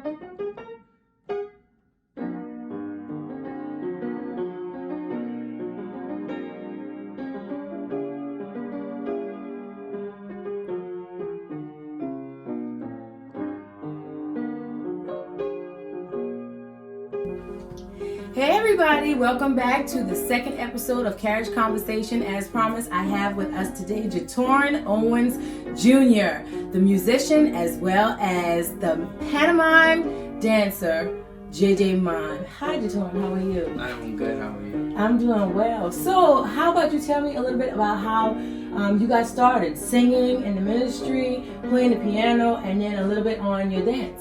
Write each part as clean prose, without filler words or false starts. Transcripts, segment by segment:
Hey everybody, welcome back to the second episode of Carriage Conversation. As promised, I have with us today Jatorin Owens Jr., the musician as well as the pantomime dancer, JJ Mime. Hi Jatorin, how are you? I'm good, how are you? I'm doing well. So how about you tell me a little bit about how you got started singing in the ministry, playing the piano, and then a little bit on your dance.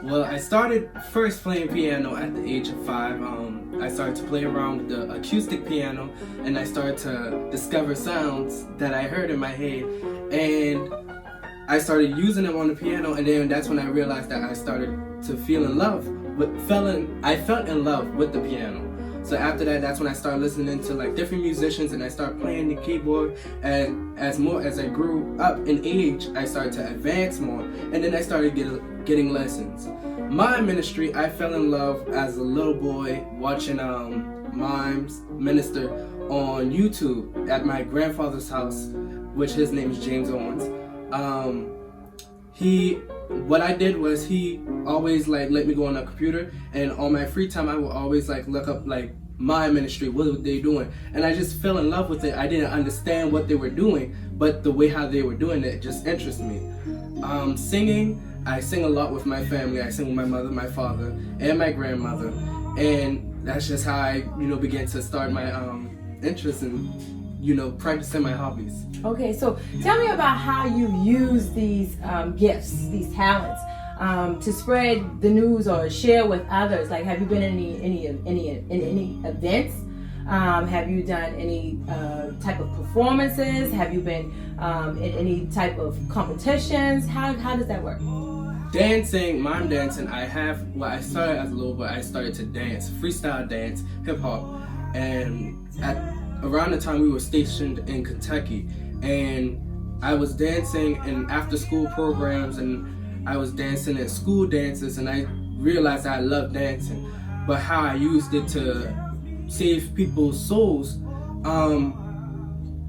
Well, I started first playing piano at the age of 5. I started to play around with the acoustic piano, and I started to discover sounds that I heard in my head, and I started using them on the piano, and then that's when I realized that I started to feel in love I felt in love with the piano. So after that, that's when I started listening to like different musicians, and I started playing the keyboard. And as I grew up in age, I started to advance more, and then I started getting lessons. My ministry, I fell in love as a little boy watching Mimes minister on YouTube at my grandfather's house, which his name is James Owens. What I did was he always like let me go on a computer, and on my free time I would always like look up like my ministry, what were they doing, and I just fell in love with it. I didn't understand what they were doing, but the way how they were doing it just interested me. Singing, I sing a lot with my family. I sing with my mother, my father, and my grandmother, and that's just how I began to start my interest in practicing my hobbies. Okay, so tell me about how you use these gifts, these talents, to spread the news or share with others. Like, have you been in any events? Have you done any type of performances? Have you been in any type of competitions? How does that work? Dancing, mime dancing, I started as a little boy. I started to dance, freestyle dance, hip hop, and around the time we were stationed in Kentucky, and I was dancing in after school programs, and I was dancing at school dances, and I realized I loved dancing, but how I used it to save people's souls.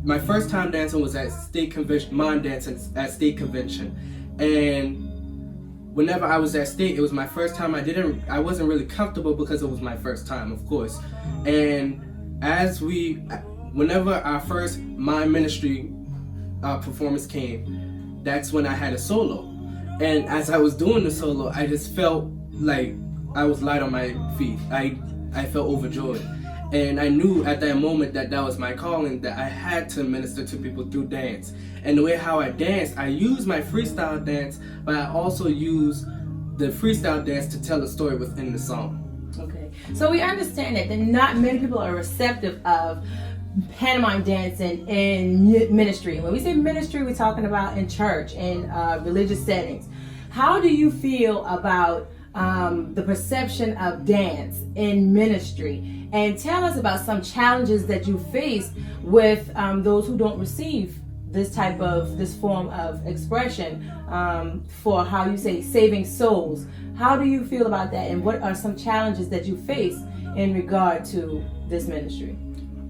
My first time dancing was at state convention, mime dancing at state convention, and whenever I was at state, it was my first time. I wasn't really comfortable because it was my first time, of course, and whenever our first mime ministry performance came, that's when I had a solo. And as I was doing the solo, I just felt like I was light on my feet. I felt overjoyed. And I knew at that moment that was my calling, that I had to minister to people through dance. And the way how I danced, I use my freestyle dance, but I also use the freestyle dance to tell a story within the song. Okay, so we understand that not many people are receptive of pantomime dancing in ministry. When we say ministry, we're talking about in church and religious settings. How do you feel about the perception of dance in ministry? And tell us about some challenges that you face with those who don't receive this form of expression for, how you say, saving souls. How do you feel about that, and what are some challenges that you face in regard to this ministry?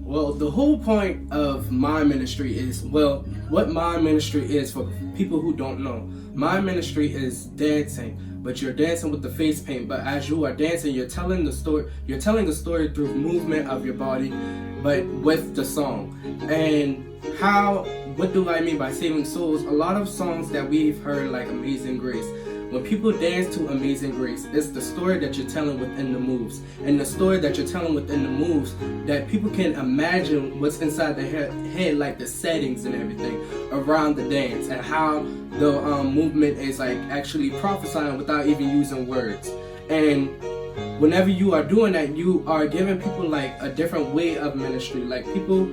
Well, the whole point of my ministry is, what my ministry is for people who don't know. My ministry is dancing, but you're dancing with the face paint. But as you are dancing, you're telling the story. You're telling the story through movement of your body, but with the song. And what do I mean by saving souls? A lot of songs that we've heard, like Amazing Grace. When people dance to Amazing Grace, it's the story that you're telling within the moves. And the story that you're telling within the moves, that people can imagine what's inside their head, like the settings and everything around the dance, and how the movement is like actually prophesying without even using words. And whenever you are doing that, you are giving people like a different way of ministry. Like, people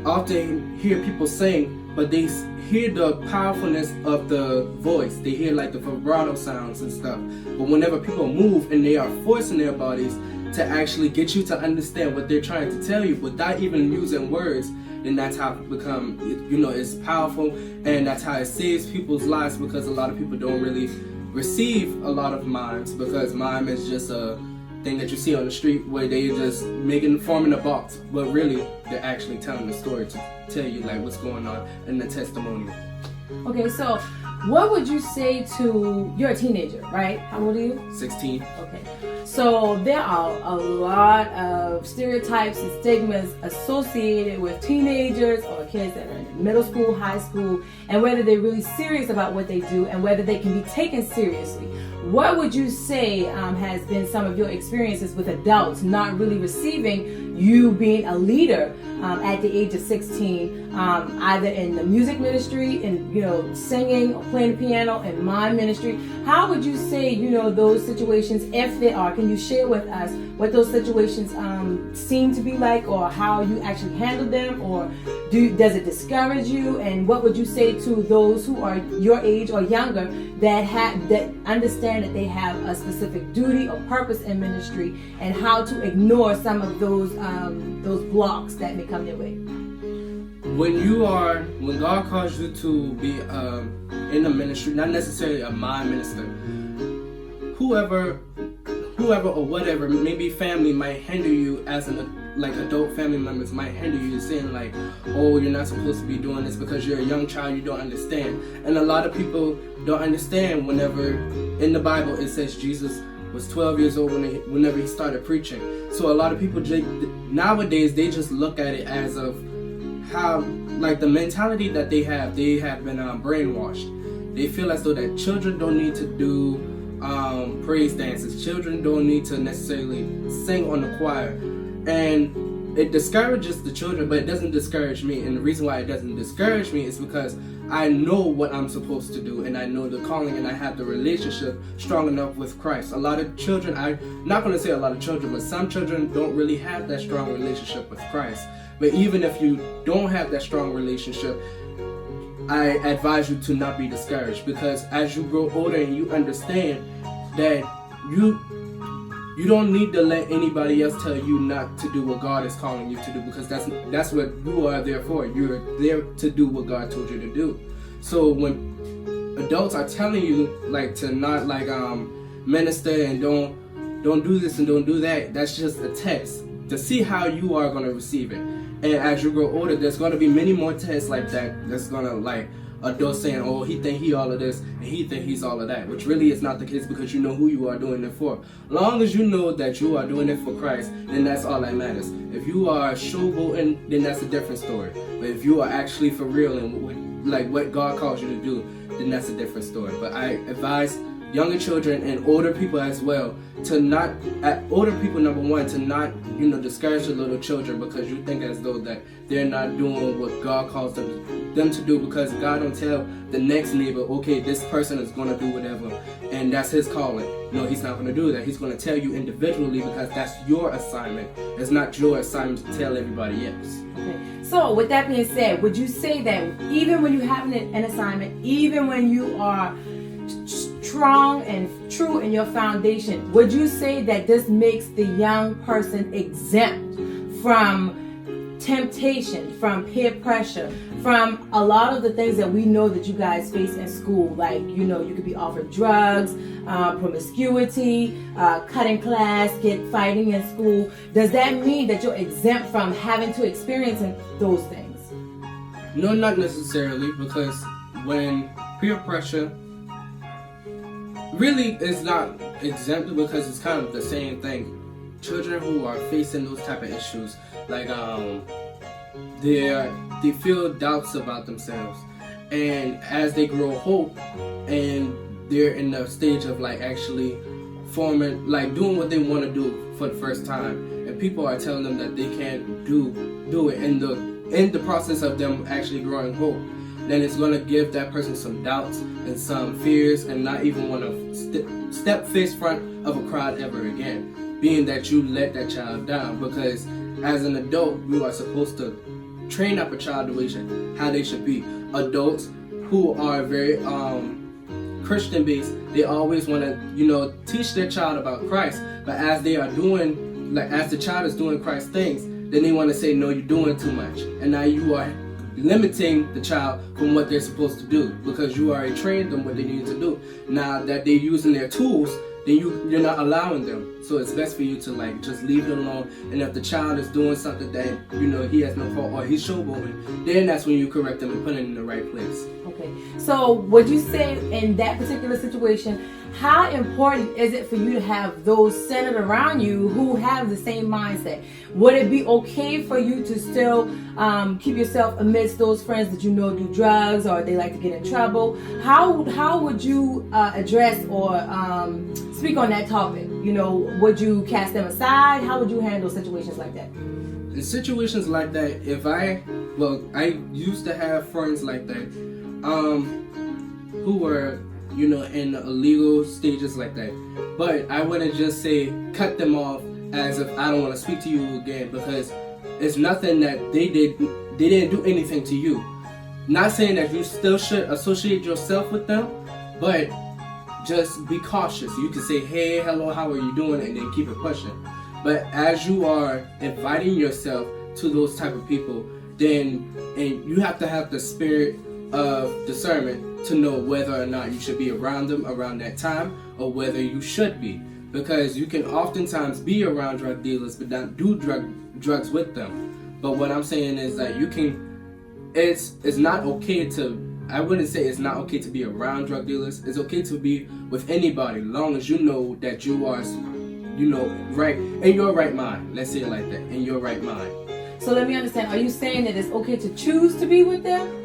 often hear people sing, but they hear the powerfulness of the voice. They hear like the vibrato sounds and stuff. But whenever people move and they are forcing their bodies to actually get you to understand what they're trying to tell you without even using words, then that's how it it's powerful, and that's how it saves people's lives, because a lot of people don't really receive a lot of mimes, because mime is just a thing that you see on the street where they just forming a box, but really they're actually telling the story to tell you like what's going on in the testimony. Okay, so what would you say to, you're a teenager, right? How old are you? 16. Okay. So there are a lot of stereotypes and stigmas associated with teenagers or kids that are in middle school, high school, and whether they're really serious about what they do and whether they can be taken seriously. What would you say has been some of your experiences with adults not really receiving you being a leader at the age of 16, either in the music ministry, in singing or playing the piano, in mime ministry? How would you say those situations, if they are, can you share with us what those situations seem to be like, or how you actually handle them, or does it discourage you? And what would you say to those who are your age or younger that understand that they have a specific duty or purpose in ministry, and how to ignore some of those blocks that may come their way? When God calls you to be in the ministry, not necessarily a mime minister, whoever or whatever, maybe family might hinder you as adult family members might hinder you, saying like, oh, you're not supposed to be doing this because you're a young child, you don't understand. And a lot of people don't understand whenever in the Bible it says Jesus was 12 years old whenever he started preaching. So a lot of people nowadays, they just look at it as of how, like, the mentality that they have been brainwashed. They feel as though that children don't need to do praise dances. Children don't need to necessarily sing on the choir. And it discourages the children, but it doesn't discourage me. And the reason why it doesn't discourage me is because I know what I'm supposed to do, and I know the calling, and I have the relationship strong enough with Christ. A lot of children, I'm not going to say a lot of children, but some children don't really have that strong relationship with Christ. But even if you don't have that strong relationship, I advise you to not be discouraged, because as you grow older and you understand that you don't need to let anybody else tell you not to do what God is calling you to do, because that's what you are there for. You're there to do what God told you to do. So when adults are telling you like to not minister and don't do this and don't do that, that's just a test to see how you are going to receive it. And as you grow older, there's going to be many more tests like that. That's going to adults saying, oh, he think he all of this and he think he's all of that, which really is not the case, because you know who you are doing it for. Long as you know that you are doing it for Christ, then that's all that matters. If you are showboating, then that's a different story. But if you are actually for real and like what God calls you to do, then that's a different story. But I advise younger children and older people as well to not, older people, number one, to not discourage the little children because you think as though that they're not doing what God calls them to do, because God don't tell the next neighbor, okay, this person is going to do whatever and that's his calling. No, he's not going to do that. He's going to tell you individually, because that's your assignment. It's not your assignment to tell everybody else. Okay. So with that being said, would you say that even when you have an assignment, even when you are strong and true in your foundation, would you say that this makes the young person exempt from temptation, from peer pressure, from a lot of the things that we know that you guys face in school? Like, you could be offered drugs, promiscuity, cutting class, fighting in school. Does that mean that you're exempt from having to experience those things? No, not necessarily, because when peer pressure really is not exempt, because it's kind of the same thing. Children who are facing those type of issues, like they feel doubts about themselves, and as they grow hope and they're in the stage of actually forming, doing what they want to do for the first time, and people are telling them that they can't do it in the process of them actually growing hope, then it's going to give that person some doubts and some fears, and not even want to step face front of a crowd ever again, being that you let that child down. Because as an adult, you are supposed to train up a child the way how they should be. Adults who are very Christian based, they always want to teach their child about Christ, but as they are doing, as the child is doing Christ things, then they want to say, no, you're doing too much, and now you are limiting the child from what they're supposed to do, because you already trained them what they need to do. Now that they're using their tools, then you're not allowing them. So it's best for you to like just leave it alone. And if the child is doing something that he has no fault, or he's showboating, then that's when you correct them and put it in the right place. Okay. So would you say in that particular situation, how important is it for you to have those centered around you who have the same mindset? Would it be okay for you to still keep yourself amidst those friends that do drugs, or they like to get in trouble? How would you address or speak on that topic? Would you cast them aside? How would you handle situations like that? In situations like that, I used to have friends like that, who were in the illegal stages like that. But I wouldn't just say cut them off as if I don't want to speak to you again, because it's nothing that they didn't do anything to you. Not saying that you still should associate yourself with them, but just be cautious. You can say, hey, hello, how are you doing? And then keep it pushing. But as you are inviting yourself to those type of people, and you have to have the spirit of discernment to know whether or not you should be around them around that time, or whether you should be. Because you can oftentimes be around drug dealers but not do drugs with them. But what I'm saying is that it's not okay to, I wouldn't say it's not okay to be around drug dealers. It's okay to be with anybody, as long as you know that you are, right, in your right mind. Let's say it like that, in your right mind. So let me understand, are you saying that it's okay to choose to be with them?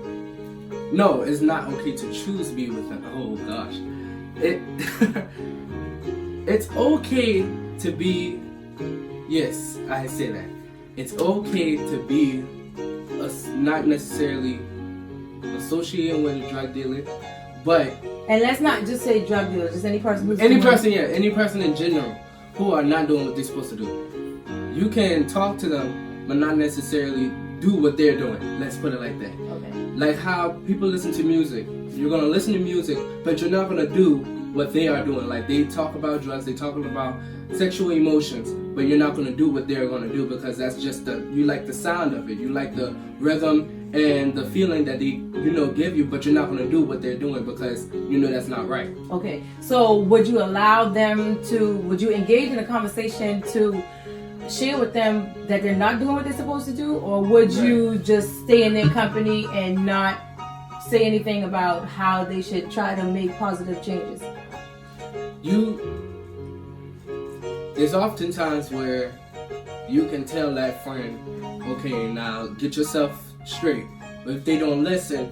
No, it's not okay to choose to be with them. Oh gosh. It's okay to be, yes, I say that. It's okay to be not necessarily associated with a drug dealer, but... And let's not just say drug dealers, just any person who's... Any person in general who are not doing what they're supposed to do. You can talk to them, but not necessarily do what they're doing. Let's put it like that. Okay. Like how people listen to music. You're going to listen to music, but you're not going to do what they are doing. Like they talk about drugs, they talking about sexual emotions, but you're not going to do what they're going to do, because that's just you like the sound of it. You like the rhythm and the feeling that they, give you, but you're not going to do what they're doing because that's not right. Okay. So would you allow them would you engage in a conversation to share with them that they're not doing what they're supposed to do, or would you just stay in their company and not say anything about how they should try to make positive changes? There's often times where you can tell that friend, okay, now get yourself straight. But if they don't listen,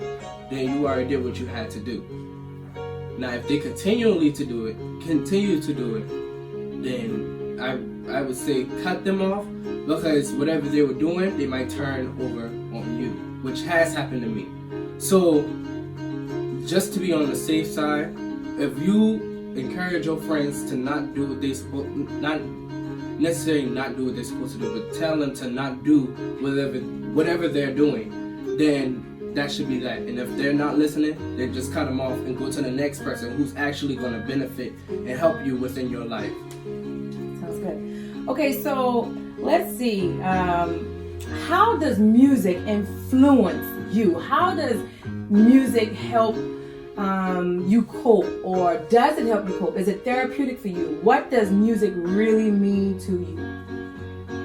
then you already did what you had to do. Now, if they continue to do it, then I would say cut them off, because whatever they were doing, they might turn over on you, which has happened to me. So, just to be on the safe side, if you encourage your friends to not do what not necessarily not do what they're supposed to do, but tell them to not do whatever they're doing, then that should be that. And if they're not listening, then just cut them off and go to the next person who's actually going to benefit and help you within your life. Sounds good. Okay, so let's see. How does music influence you? How does music help you cope, or does it help you cope? Is it therapeutic for you? What does music really mean to you?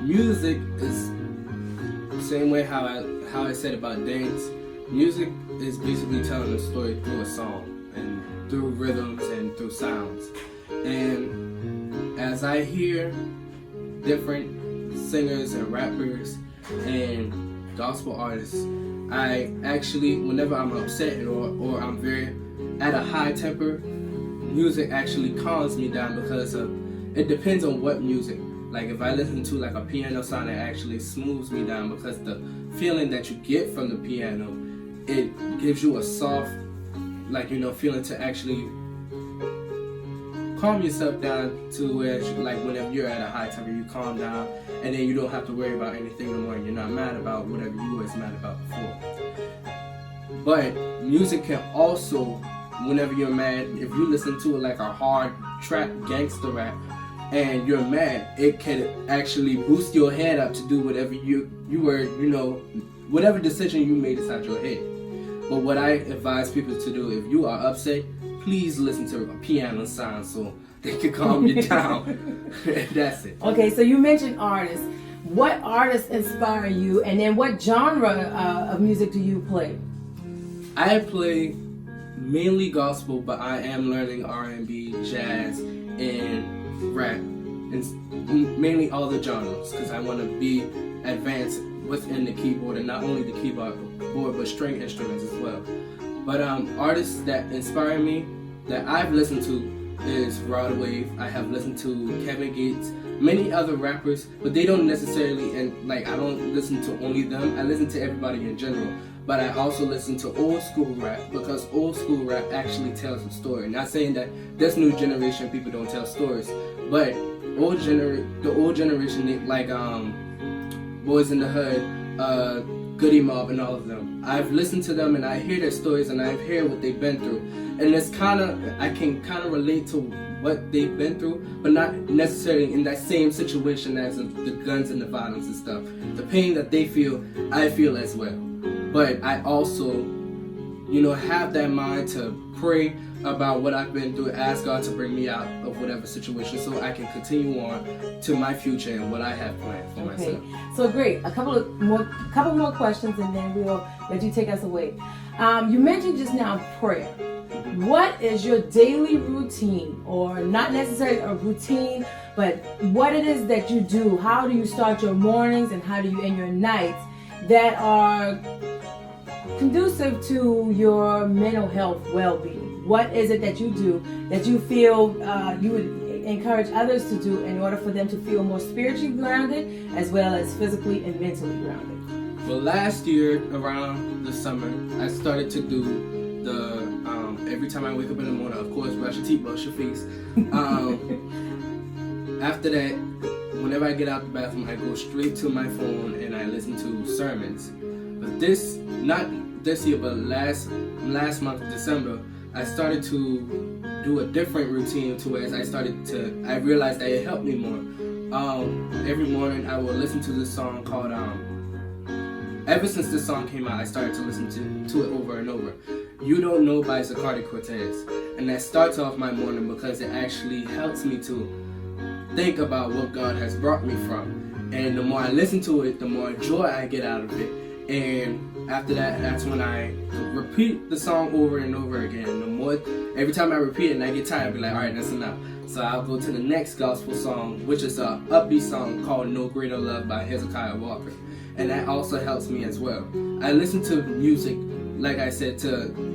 Music is the same way how I said about dance. Music is basically telling a story through a song and through rhythms and through sounds. And as I hear different singers and rappers and gospel artists, I actually, whenever I'm upset or I'm very at a high temper, music actually calms me down, because it depends on what music. Like if I listen to like a piano sound, it actually smooths me down, because the feeling that you get from the piano, it gives you a soft, feeling to actually calm yourself down to where, whenever you're at a high temper, you calm down, and then you don't have to worry about anything no more. You're not mad about whatever you was mad about before. But music can also, whenever you're mad, if you listen to it like a hard trap, gangster rap, and you're mad, it can actually boost your head up to do whatever you were, whatever decision you made inside your head. But what I advise people to do, if you are upset, please listen to a piano sound so they can calm you down. That's it. Okay, so you mentioned artists. What artists inspire you, and then what genre of music do you play? I play mainly gospel, but I am learning R&B, jazz, and rap, and mainly all the genres, because I want to be advanced within the keyboard, and not only the keyboard but string instruments as well. But artists that inspire me that I've listened to is Rod Wave. I have listened to Kevin Gates, many other rappers, but they don't necessarily, and like I don't listen to only them. I listen to everybody in general. But I also listen to old school rap, because old school rap actually tells a story. Not saying that this new generation people don't tell stories, but the old generation, like Boys in the Hood, Goody Mob, and all of them. I've listened to them and I hear their stories and I hear what they've been through, and I can kind of relate to what they've been through, but not necessarily in that same situation as the guns and the violence and stuff. The pain that they feel, I feel as well. But I also, have that mind to pray about what I've been through, ask God to bring me out of whatever situation so I can continue on to my future and what I have planned for myself. So great. A couple more questions and then we'll let you take us away. You mentioned just now prayer. What is your daily routine, or not necessarily a routine, but what it is that you do? How do you start your mornings and how do you end your nights that are conducive to your mental health well-being? What is it that you do that you feel you would encourage others to do in order for them to feel more spiritually grounded as well as physically and mentally grounded? Well, last year around the summer, I started to do the every time I wake up in the morning, of course, brush your teeth, brush your face. After that, whenever I get out the bathroom, I go straight to my phone and I listen to sermons. But not this year, but last month, December, I started to do a different routine to where I realized that it helped me more. Every morning I will listen to this song called, ever since this song came out, I started to listen to it over and over. You Don't Know by Zacardi Cortez. And that starts off my morning because it actually helps me to think about what God has brought me from. And the more I listen to it, the more joy I get out of it. And after that, that's when I repeat the song over and over again. Every time I repeat it and I get tired, I'll be like, all right, that's enough. So I'll go to the next gospel song, which is an upbeat song called No Greater Love by Hezekiah Walker. And that also helps me as well. I listen to music, like I said,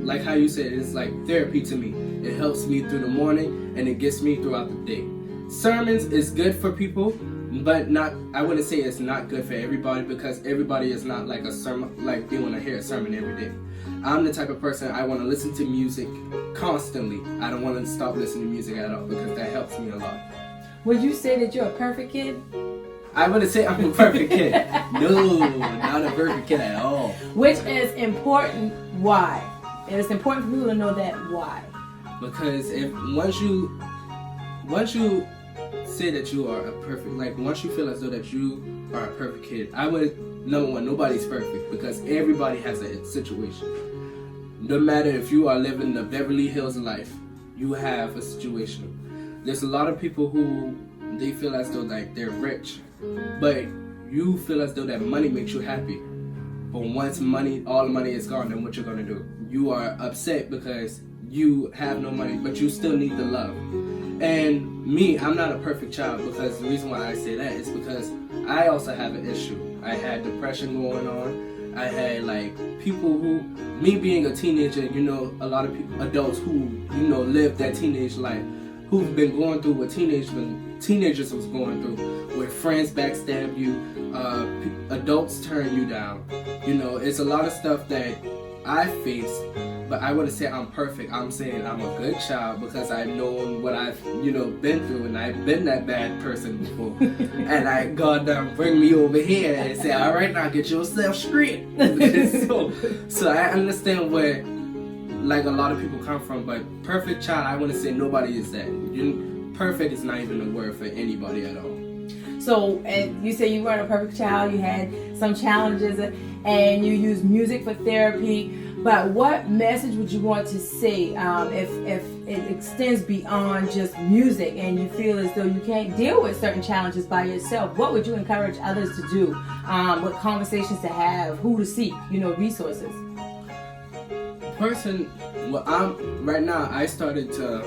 like how you said, it's like therapy to me. It helps me through the morning and it gets me throughout the day. Sermons is good for people, but I wouldn't say it's not good for everybody, because everybody is not like a sermon, like they want to hear a sermon every day. I'm the type of person, I want to listen to music constantly. I don't want to stop listening to music at all, because that helps me a lot. Would you say that you're a perfect kid? I wouldn't say I'm a perfect kid. No, not a perfect kid at all. Which is important. Why? And it's important for people to know that why. Because once you say that you are a perfect, like once you feel as though that you are a perfect kid, number one, nobody's perfect, because everybody has a situation. No matter if you are living the Beverly Hills life, you have a situation. There's a lot of people who they feel as though like they're rich, but you feel as though that money makes you happy. But once all the money is gone, then what you're gonna do? You are upset because you have no money, but you still need the love. And me, I'm not a perfect child, because the reason why I say that is because I also have an issue. I had depression going on. I had me being a teenager, a lot of people, adults who, live that teenage life, who've been going through what teenagers was going through, where friends backstab you, adults turn you down. It's a lot of stuff that I faced, but I wouldn't say I'm perfect. I'm saying I'm a good child because I've known what I've, been through, and I've been that bad person before. And God bring me over here and say, all right, now get yourself straight. so I understand where, a lot of people come from, but perfect child, I wouldn't say nobody is that. Perfect is not even a word for anybody at all. So, and you say you weren't a perfect child. You had some challenges, and you use music for therapy. But what message would you want to say if it extends beyond just music, and you feel as though you can't deal with certain challenges by yourself? What would you encourage others to do? What conversations to have? Who to seek? Resources. Right now, I started to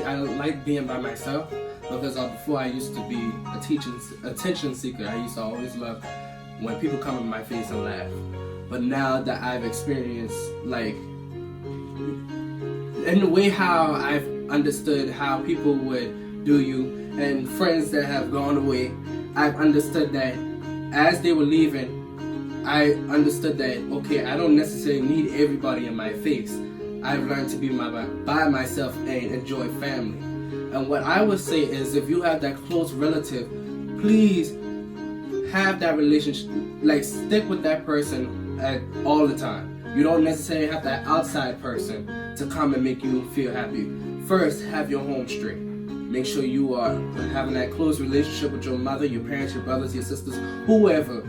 I like being by myself, because before I used to be attention seeker. I used to always love when people come in my face and laugh. But now that I've experienced, in the way how I've understood how people would do you, and friends that have gone away, I've understood that as they were leaving, I understood that, okay, I don't necessarily need everybody in my face. I've learned to be by myself and enjoy family. And what I would say is, if you have that close relative, please have that relationship, stick with that person all the time. You don't necessarily have that outside person to come and make you feel happy. First, have your home straight. Make sure you are having that close relationship with your mother, your parents, your brothers, your sisters, whoever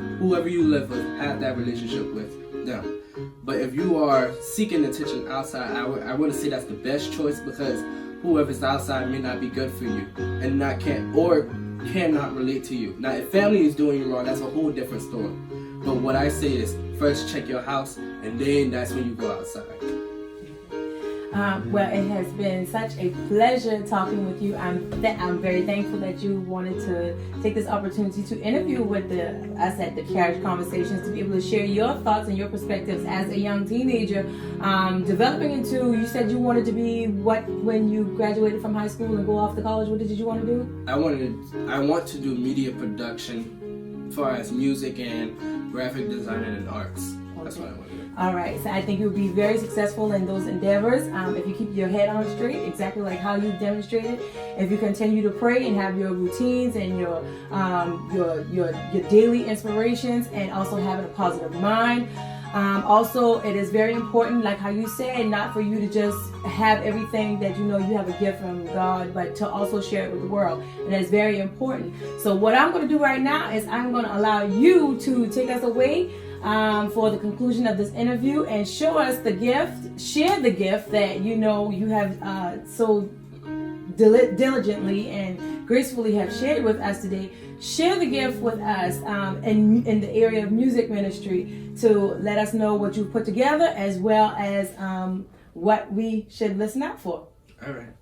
you live with, have that relationship with them. But if you are seeking attention outside, I wouldn't say that's the best choice, because whoever's outside may not be good for you and cannot relate to you. Now, if family is doing you wrong, that's a whole different story. But what I say is, first check your house, and then that's when you go outside. Well, it has been such a pleasure talking with you. I'm very thankful that you wanted to take this opportunity to interview with us at the Carriage Conversations, to be able to share your thoughts and your perspectives as a young teenager, developing into, you said you wanted to be what when you graduated from high school and go off to college? What did you want to do? I want to do media production, as far as music and graphic design and arts. That's what I want to do. All right, so I think you'll be very successful in those endeavors if you keep your head on straight, exactly like how you demonstrated. If you continue to pray and have your routines and your daily inspirations, and also having a positive mind. Also, it is very important, like how you said, not for you to just have everything that you have a gift from God, but to also share it with the world. And that is very important. So what I'm going to do right now is I'm going to allow you to take us away for the conclusion of this interview, and show us the gift, share the gift that you have so diligently and gracefully have shared with us today. Share the gift with us in the area of music ministry, to let us know what you put together, as well as what we should listen out for. All right.